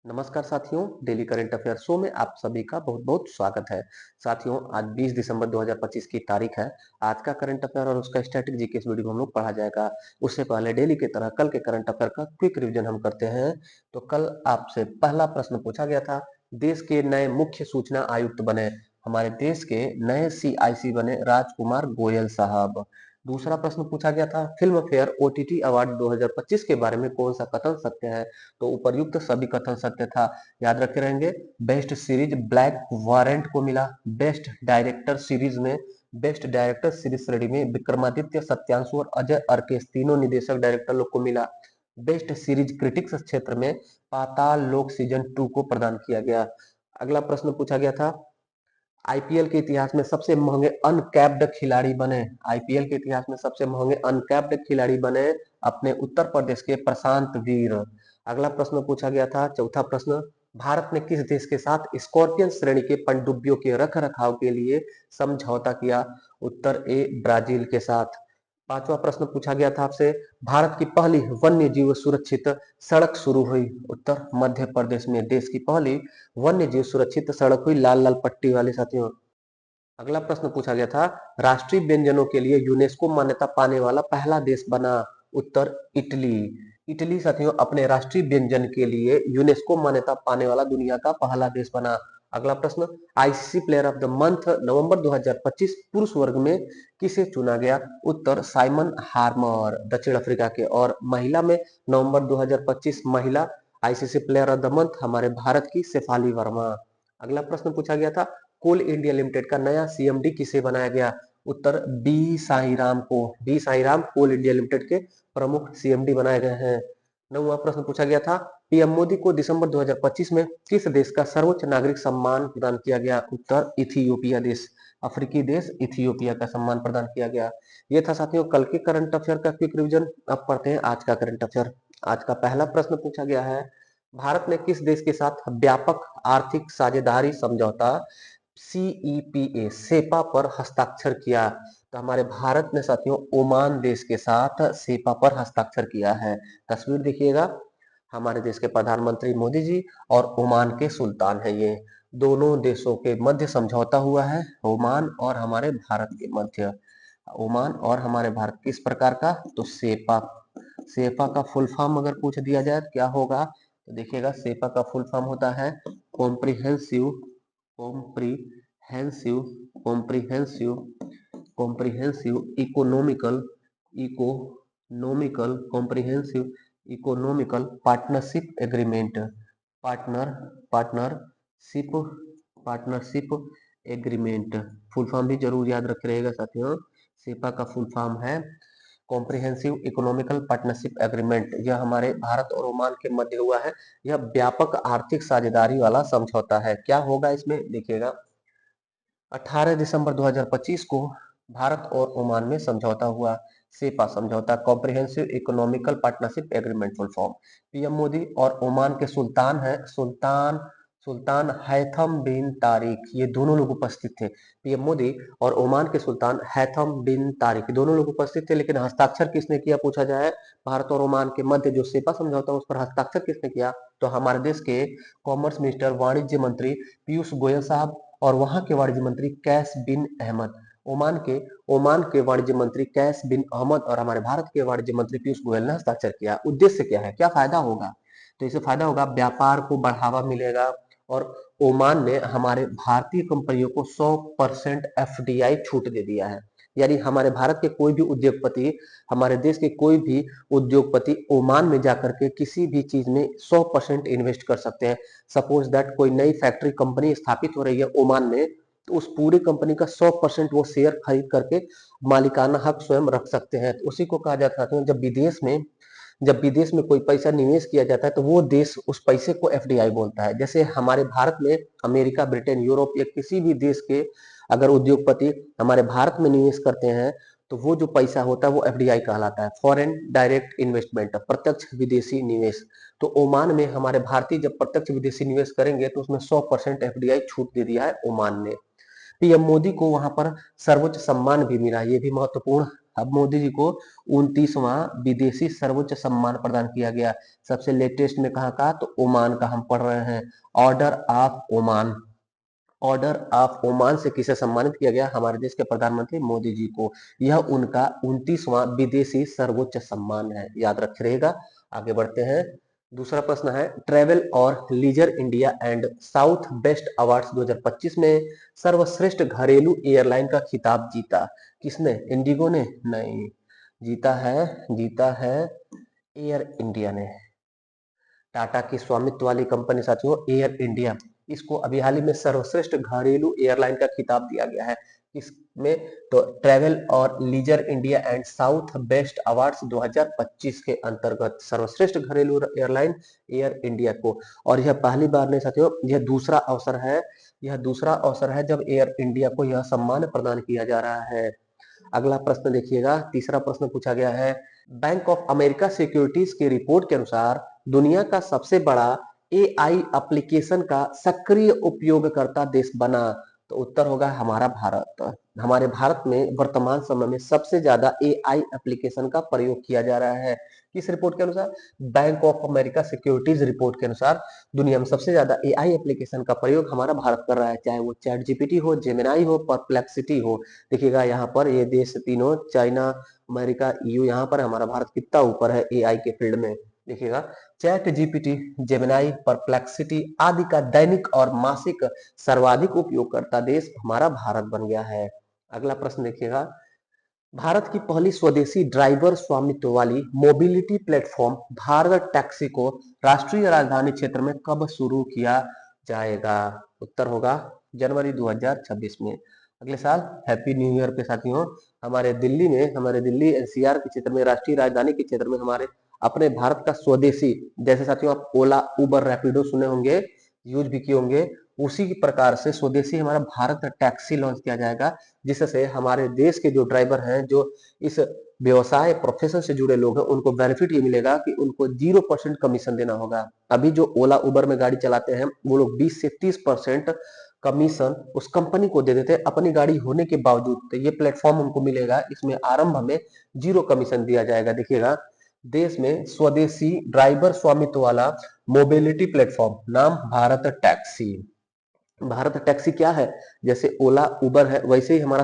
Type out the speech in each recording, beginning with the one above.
नमस्कार साथियों, daily current affair show में आप सभी का बहुत बहुत स्वागत है। साथियों, आज 20 दिसंबर 2025 की तारीख है। आज का करंट अफेयर और उसका स्टैटिक जीके इस वीडियो में हम लोग पढ़ा जाएगा। उससे पहले डेली की तरह कल के करंट अफेयर का क्विक रिवीजन हम करते हैं। तो कल आपसे पहला प्रश्न पूछा गया था, देश के नए मुख्य सूचना आयुक्त बने। हमारे देश के नए CIC बने राजकुमार गोयल साहब। दूसरा प्रश्न पूछा गया था, फिल्म फेयर OTT अवार्ड 2025 के बारे में कौन सा कथन सत्य है। तो उपर्युक्त सभी कथन सत्य था। याद रखे रहेंगे, बेस्ट सीरीज ब्लैक वारंट को मिला। बेस्ट डायरेक्टर सीरीज में बेस्ट डायरेक्टर सीरीज श्रेणी में विक्रमादित्य, सत्यांशु और अजय अर्केश तीनों निदेशक डायरेक्टर लोग को मिला। बेस्ट सीरीज क्रिटिक्स क्षेत्र में पाताल लोक सीजन 2 को प्रदान किया गया। अगला प्रश्न पूछा गया था, आईपीएल के इतिहास में सबसे महंगे अनकैप्ड खिलाड़ी बने। आईपीएल के इतिहास में सबसे महंगे अनकैप्ड खिलाड़ी बने अपने उत्तर प्रदेश के प्रशांत वीर। अगला प्रश्न पूछा गया था, चौथा प्रश्न, भारत ने किस देश के साथ स्कॉर्पियन श्रेणी के पनडुब्बियों के रख रखाव के लिए समझौता किया। उत्तर ए, ब्राजील के साथ। पांचवा प्रश्न पूछा गया था आपसे, भारत की पहली वन्य जीव सुरक्षित सड़क शुरू हुई। उत्तर मध्य प्रदेश में देश की पहली वन्य जीव सुरक्षित सड़क हुई, लाल लाल पट्टी वाले साथियों। अगला प्रश्न पूछा गया था, राष्ट्रीय व्यंजनों के लिए यूनेस्को मान्यता पाने वाला पहला देश बना। उत्तर इटली। इटली साथियों अपने राष्ट्रीय व्यंजन के लिए यूनेस्को मान्यता पाने वाला दुनिया का पहला देश बना। अगला प्रश्न, ICC player of the month नवंबर 2025 पुरुष वर्ग में किसे चुना गया। उत्तर साइमन हार्मर दक्षिण अफ्रीका के। और महिला में नवंबर 2025 महिला ICC player of the month हमारे भारत की शेफाली वर्मा। अगला प्रश्न पूछा गया था, कोल इंडिया लिमिटेड का नया CMD किसे बनाया गया। उत्तर बी साईराम को। बी साईराम कोल इंडिया लिमिटेड के प्रमुख CMD बनाए गए हैं। नौवां प्रश्न पूछा गया था, पीएम मोदी को दिसंबर 2025 में किस देश का सर्वोच्च नागरिक सम्मान प्रदान किया गया। उत्तर इथियोपिया देश, अफ्रीकी देश इथियोपिया का सम्मान प्रदान किया गया। ये था साथियों कल के करंट अफेयर का क्विक रिवीजन। अब पढ़ते हैं आज का करंट अफेयर। आज का पहला प्रश्न पूछा गया है, भारत ने किस देश के साथ व्यापक आर्थिक साझेदारी समझौता CEPA सेपा पर हस्ताक्षर किया। तो हमारे भारत ने साथियों ओमान देश के साथ सेपा पर हस्ताक्षर किया है। तस्वीर देखिएगा, हमारे देश के प्रधानमंत्री मोदी जी और ओमान के सुल्तान है। ये दोनों देशों के मध्य समझौता हुआ है, ओमान और हमारे भारत के मध्य। ओमान और हमारे भारत किस प्रकार का, तो सेपा। सेपा का फुल फॉर्म अगर पूछ दिया जाए तो क्या होगा, तो देखिएगा सेपा का फुल फॉर्म होता है comprehensive comprehensive comprehensive comprehensive economical economical comprehensive economical partnership agreement. Partner partnership partnership agreement full form भी जरूर याद रखे रहेगा साथियों। सेपा का फुल फॉर्म है कॉम्प्रिहेंसिव इकोनॉमिकल पार्टनरशिप एग्रीमेंट। यह हमारे भारत और ओमान के मध्य हुआ है। यह व्यापक आर्थिक साझेदारी वाला समझौता है। क्या होगा इसमें, देखिएगा, 18 दिसंबर 2025 को भारत और ओमान में समझौता हुआ। सेपा समझौता, comprehensive economical partnership agreement full form. PM Modi और ओमान के सुल्तान है सुल्तान सुल्तान हैथम बिन तारिक, ये दोनों लोग उपस्थित थे। पीएम मोदी और ओमान के सुल्तान हैथम बिन तारिक दोनों लोग उपस्थित थे, लेकिन हस्ताक्षर किसने किया पूछा जाए। भारत और ओमान के मध्य जो सेपा समझौता उस पर हस्ताक्षर किसने किया, तो हमारे देश के कॉमर्स मिनिस्टर वाणिज्य मंत्री पीयूष गोयल साहब और वहां के वाणिज्य मंत्री कैश बिन अहमद। ओमान के वाणिज्य मंत्री कैश बिन अहमद और हमारे भारत के वाणिज्य मंत्री पीयूष गोयल ने हस्ताक्षर किया। उद्देश्य क्या है, क्या फायदा होगा, तो इससे फायदा होगा व्यापार को बढ़ावा मिलेगा और ओमान ने हमारे भारतीय कंपनियों को 100% FDI छूट दे दिया है। यानी हमारे भारत के कोई भी उद्योगपति, हमारे देश के कोई भी उद्योगपति ओमान में जाकर के किसी भी चीज में 100% इन्वेस्ट कर सकते हैं। सपोज दैट कोई नई फैक्ट्री कंपनी स्थापित हो रही है ओमान में, तो उस पूरी कंपनी का 100% वो शेयर खरीद करके मालिकाना हक स्वयं रख सकते हैं। तो उसी को कहा जाता है, जब विदेश में कोई पैसा निवेश किया जाता है तो वो देश उस पैसे को FDI बोलता है। जैसे हमारे भारत में अमेरिका, ब्रिटेन, यूरोप या किसी भी देश के अगर उद्योगपति हमारे भारत में निवेश करते हैं तो वो जो पैसा होता है वो FDI कहलाता है, फॉरेन डायरेक्ट इन्वेस्टमेंट, प्रत्यक्ष विदेशी निवेश। तो ओमान में हमारे भारतीय जब प्रत्यक्ष विदेशी निवेश करेंगे तो उसमें 100% FDI छूट दे दिया है ओमान ने। पीएम मोदी को वहां पर सर्वोच्च सम्मान भी मिला, ये भी महत्वपूर्ण अब मोदी जी को 29वां विदेशी सर्वोच्च सम्मान प्रदान किया गया। सबसे लेटेस्ट में कहाँ का, तो ओमान का हम पढ़ रहे हैं। Order of Oman, order of Oman से किसे सम्मानित किया गया, हमारे देश के प्रधानमंत्री मोदी जी को। यह उनका 29वां विदेशी सर्वोच्च सम्मान है, याद रखे रहेगा। आगे बढ़ते हैं। दूसरा प्रश्न है, ट्रेवल और leisure India and south best awards 2025 में सर्वश्रेष्ठ घरेलू एयरलाइन का खिताब जीता किसने, इंडिगो ने, नहीं, जीता है एयर इंडिया ने। टाटा की स्वामित्व वाली कंपनी साथियों एयर इंडिया, इसको अभी हाल ही में सर्वश्रेष्ठ घरेलू एयरलाइन का खिताब दिया गया है। इसमें तो ट्रेवल और leisure India and south best awards 2025 के अंतर्गत सर्वश्रेष्ठ घरेलू एयरलाइन एयर इंडिया को। और यह पहली बार नहीं साथियों, यह दूसरा अवसर है जब एयर इंडिया को यह सम्मान प्रदान किया जा रहा है। अगला प्रश्न देखिएगा, तीसरा प्रश्न पूछा गया है, बैंक ऑफ अमेरिका सिक्योरिटीज की रिपोर्ट के अनुसार दुनिया का सबसे बड़ा एआई एप्लीकेशन का सक्रिय उपयोगकर्ता देश बना, तो उत्तर होगा हमारा भारत। हमारे भारत में वर्तमान समय में सबसे ज्यादा एआई एप्लीकेशन का प्रयोग किया जा रहा है। किस रिपोर्ट के अनुसार, bank of America securities report के अनुसार दुनिया में सबसे ज्यादा एआई एप्लीकेशन का प्रयोग हमारा भारत कर रहा है, चाहे वो चैट जीपीटी हो, जेमिनाई हो, परप्लेक्सिटी हो। देखिएगा यहाँ पर ये देश तीनों, चाइना, अमेरिका, ईयू, यहाँ पर हमारा भारत कितना ऊपर है एआई के फील्ड में। देखिएगा चैट जीपीटी, जेमिनाई, परप्लेक्सिटी आदि का दैनिक और मासिक सर्वाधिक उपयोगकर्ता देश हमारा भारत बन गया है। अगला प्रश्न देखिएगा, भारत की पहली स्वदेशी ड्राइवर स्वामित्व वाली मोबिलिटी प्लेटफॉर्म भारत टैक्सी को राष्ट्रीय राजधानी क्षेत्र में कब शुरू किया जाएगा, उत्तर होगा जनवरी 2026 में, अगले साल। हैप्पी न्यू ईयर पे साथियों। हमारे दिल्ली एनसीआर के क्षेत्र में, राष्ट्रीय राजधानी के क्षेत्र में हमारे अपने भारत का स्वदेशी, जैसे साथियों आप ओला, उबर, रैपिडो सुने होंगे, यूज भी किए होंगे, उसी प्रकार से स्वदेशी हमारा भारत टैक्सी लॉन्च किया जाएगा, जिससे हमारे देश के जो ड्राइवर हैं, जो इस व्यवसाय प्रोफेशन से जुड़े लोग हैं, उनको बेनिफिट ये मिलेगा कि उनको 0% कमीशन देना होगा। अभी जो ओला उबर में गाड़ी चलाते हैं वो लोग 20 से 30% कमीशन उस कंपनी को दे देते हैं अपनी गाड़ी होने के बावजूद। तो ये प्लेटफॉर्म उनको मिलेगा, इसमें आरंभ में 0 कमीशन दिया जाएगा। देखिएगा देश में स्वदेशी ड्राइवर स्वामित्व वाला मोबिलिटी प्लेटफॉर्म, नाम भारत टैक्सी। भारत टैक्सी क्या है, जैसे ओला उबर है वैसे ही हमारा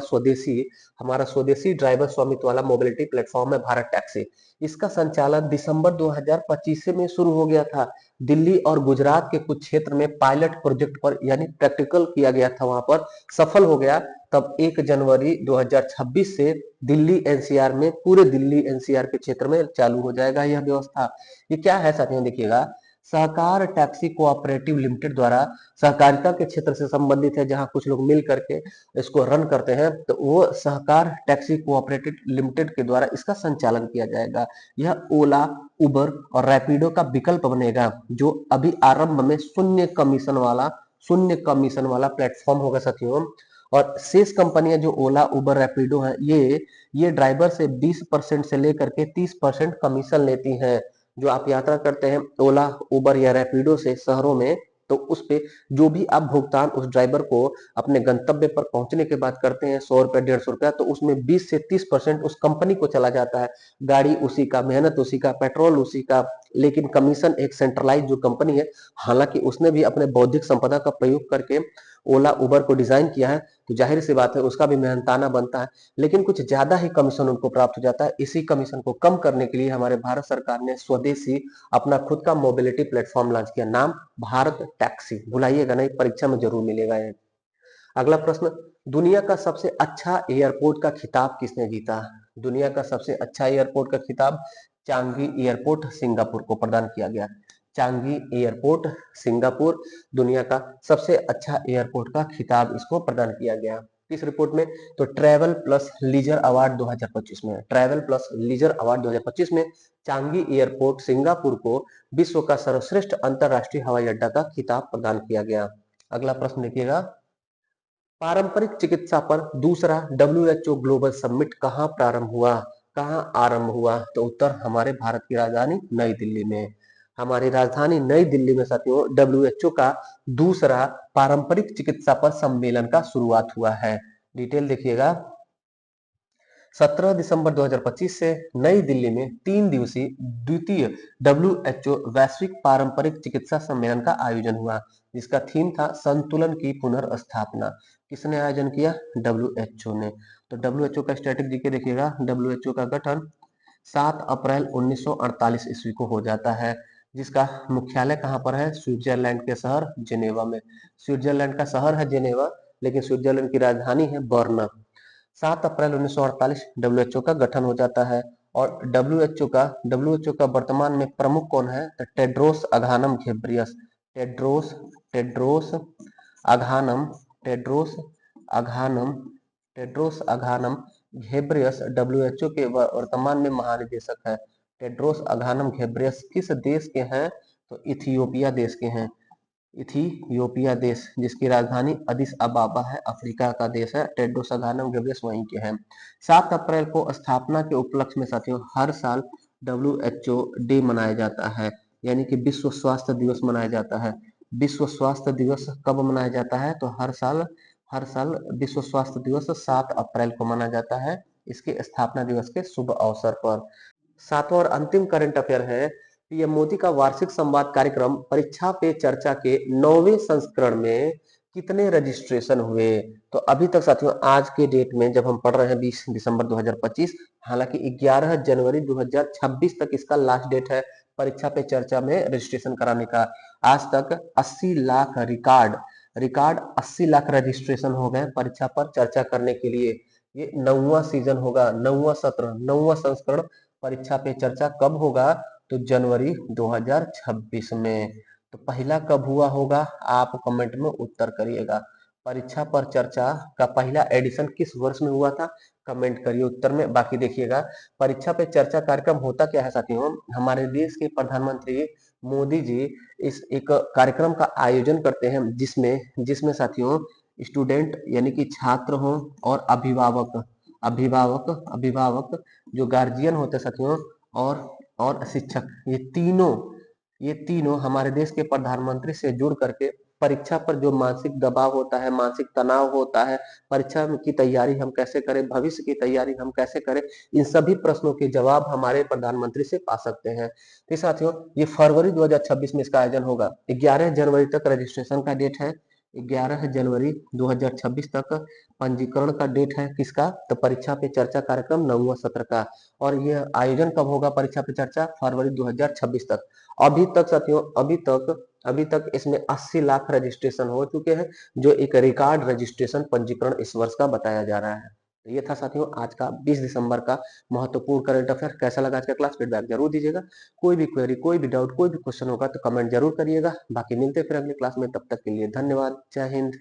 स्वदेशी ड्राइवर स्वामित्व वाला मोबिलिटी प्लेटफॉर्म है भारत टैक्सी। इसका संचालन दिसंबर 2025 में शुरू हो गया था। दिल्ली और गुजरात के कुछ क्षेत्र में पायलट प्रोजेक्ट पर यानी प्रैक्टिकल किया गया था, वहां पर सफल हो गया। तब 1 जनवरी 2026 से दिल्ली एनसीआर में, पूरे दिल्ली एनसीआर के क्षेत्र में चालू हो जाएगा यह व्यवस्था। ये क्या है साथियों, देखिएगा सहकार टैक्सी कोऑपरेटिव लिमिटेड द्वारा सहकारिता के क्षेत्र से संबंधित है, जहां कुछ लोग मिल करके इसको रन करते हैं, तो वो सहकार टैक्सी कोऑपरेटिव लिमिटेड के द्वारा इसका संचालन किया जाएगा। यह ओला, उबर और रैपिडो का विकल्प बनेगा, जो अभी आरंभ में शून्य कमीशन वाला प्लेटफॉर्म होगा साथियों। और शेष कंपनियां जो ओला, उबर, रैपिडो हैं, ये ड्राइवर से 20% से लेकर के 30% कमीशन लेती हैं। जो आप यात्रा करते हैं ओला, उबर या रैपिडो से शहरों में, तो उस पे जो भी आप भुगतान उस ड्राइवर को अपने गंतव्य पर पहुंचने के बाद करते हैं, 100 रुपया, 150 रुपया, तो उसमें 20 से 30% उस कंपनी को चला जाता है। गाड़ी उसी का, मेहनत उसी का, पेट्रोल उसी का, लेकिन कमीशन एक सेंट्रलाइज जो कंपनी है, हालांकि उसने भी अपने बौद्धिक संपदा का प्रयोग करके ओला, उबर को डिजाइन किया है, तो जाहिर सी बात है उसका भी मेहनताना बनता है, लेकिन कुछ ज्यादा ही कमीशन उनको प्राप्त हो जाता है। इसी कमीशन को कम करने के लिए हमारे भारत सरकार ने स्वदेशी अपना खुद का मोबिलिटी प्लेटफॉर्म लॉन्च किया, नाम भारत टैक्सी। भुलाइएगा नहीं, परीक्षा में जरूर मिलेगा ये। अगला प्रश्न, दुनिया का सबसे अच्छा एयरपोर्ट का खिताब किसने जीता, दुनिया का सबसे अच्छा एयरपोर्ट का खिताब चांगी एयरपोर्ट सिंगापुर को प्रदान किया गया। चांगी एयरपोर्ट सिंगापुर दुनिया का सबसे अच्छा एयरपोर्ट का खिताब इसको प्रदान किया गया। इस रिपोर्ट में तो ट्रैवल प्लस लीजर अवार्ड 2025 में, ट्रैवल प्लस लीजर अवार्ड 2025 में चांगी एयरपोर्ट सिंगापुर को विश्व का सर्वश्रेष्ठ अंतरराष्ट्रीय हवाई अड्डा का खिताब प्रदान किया गया। अगला प्रश्न देखिएगा, पारंपरिक चिकित्सा पर दूसरा WHO ग्लोबल समिट कहाँ आरंभ हुआ, तो उत्तर हमारे भारत की राजधानी नई दिल्ली में। हमारी राजधानी नई दिल्ली में साथियों WHO का दूसरा पारंपरिक चिकित्सा पर सम्मेलन का शुरुआत हुआ है। डिटेल देखिएगा, 17 दिसंबर 2025 से नई दिल्ली में 3 दिवसीय द्वितीय डब्ल्यूएचओ वैश्विक पारंपरिक चिकित्सा सम्मेलन का आयोजन हुआ, जिसका थीम था संतुलन की पुनर्स्थापना। किसने आयोजन किया? डब्ल्यूएचओ ने। तो डब्ल्यूएचओ का स्टैटिक जीके देखिएगा। डब्ल्यूएचओ का गठन 7 अप्रैल 1948 ईस्वी को हो जाता है, जिसका मुख्यालय कहाँ पर है? स्विट्जरलैंड के शहर जिनेवा में। स्विट्जरलैंड का शहर है जिनेवा, लेकिन स्विट्जरलैंड की राजधानी है बर्न। 7 अप्रैल 1948 डब्ल्यूएचओ का गठन हो जाता है। और डब्ल्यूएचओ का वर्तमान में प्रमुख कौन है? तो Tedros Adhanom Ghebreyesus. Tedros Tedros Adhanom Tedros Adhanom Tedros Adhanom Ghebreyesus WHO के वर्तमान में महानिदेशक है। टेड्रोस अघानम घेब्रियस किस देश के हैं? तो इथियोपिया देश के हैं। इथियोपिया देश, जिसकी राजधानी अदिस अबाबा है, अफ्रीका का देश है। टेड्रोस अघानम घेब्रेयेसस वहीं के हैं। 7 अप्रैल को स्थापना के उपलक्ष्य में साथियों हर साल डब्ल्यूएचओ डे मनाया जाता है, यानी कि विश्व स्वास्थ्य दिवस मनाया जाता है। विश्व स्वास्थ्य दिवस कब मनाया जाता है? तो हर साल विश्व स्वास्थ्य दिवस 7 अप्रैल को मनाया जाता है, इसके स्थापना दिवस के शुभ अवसर पर। सातवां और अंतिम करंट अफेयर है, पीएम मोदी का वार्षिक संवाद कार्यक्रम परीक्षा पे चर्चा के 9वें संस्करण में कितने रजिस्ट्रेशन हुए? तो अभी तक साथियों आज के डेट में जब हम पढ़ रहे हैं 20 दिसंबर 2025, हालांकि 11 जनवरी 2026 तक इसका लास्ट डेट है परीक्षा पे चर्चा में रजिस्ट्रेशन कराने का। आज तक 80 लाख रिकॉर्ड 80 लाख रजिस्ट्रेशन हो गए परीक्षा पर चर्चा करने के लिए। ये 9वां सीजन होगा, 9वां सत्र, 9वां संस्करण परीक्षा पे चर्चा कब होगा? तो जनवरी 2026 में। तो पहला कब हुआ होगा? आप कमेंट में उत्तर करिएगा। परीक्षा पर चर्चा का पहला एडिशन किस वर्ष में हुआ था? कमेंट करिए उत्तर में। बाकी देखिएगा, परीक्षा पे चर्चा कार्यक्रम होता क्या है साथियों? हमारे देश के प्रधानमंत्री मोदी जी इस एक कार्यक्रम का आयोजन करते हैं, जिसमें जिसमें साथियों स्टूडेंट यानी कि छात्र हो और अभिभावक जो गार्जियन होते हैं साथियों, और शिक्षक, ये तीनों हमारे देश के प्रधानमंत्री से जुड़ करके परीक्षा पर जो मानसिक दबाव होता है, मानसिक तनाव होता है, परीक्षा की तैयारी हम कैसे करें, भविष्य की तैयारी हम कैसे करें, इन सभी प्रश्नों के जवाब हमारे प्रधानमंत्री से पा सकते हैं। तो साथियों ये फरवरी 2026 में इसका आयोजन होगा। 11 जनवरी तक रजिस्ट्रेशन का डेट है। 11 जनवरी 2026 तक पंजीकरण का डेट है किसका? तो परीक्षा पे चर्चा कार्यक्रम 9वां सत्र का। और यह आयोजन कब होगा परीक्षा पे चर्चा? फरवरी 2026 तक। अभी तक साथियों अभी तक इसमें 80 लाख रजिस्ट्रेशन हो चुके हैं, जो एक रिकॉर्ड रजिस्ट्रेशन पंजीकरण इस वर्ष का बताया जा रहा है। तो ये था साथियों आज का 20 दिसंबर का महत्वपूर्ण करंट अफेयर। कैसा लगा आज का क्लास? फीडबैक जरूर दीजिएगा। कोई भी क्वेरी, कोई भी डाउट, कोई भी क्वेश्चन होगा तो कमेंट जरूर करिएगा। बाकी मिलते हैं फिर अगली क्लास में, तब तक के लिए धन्यवाद। जय हिंद।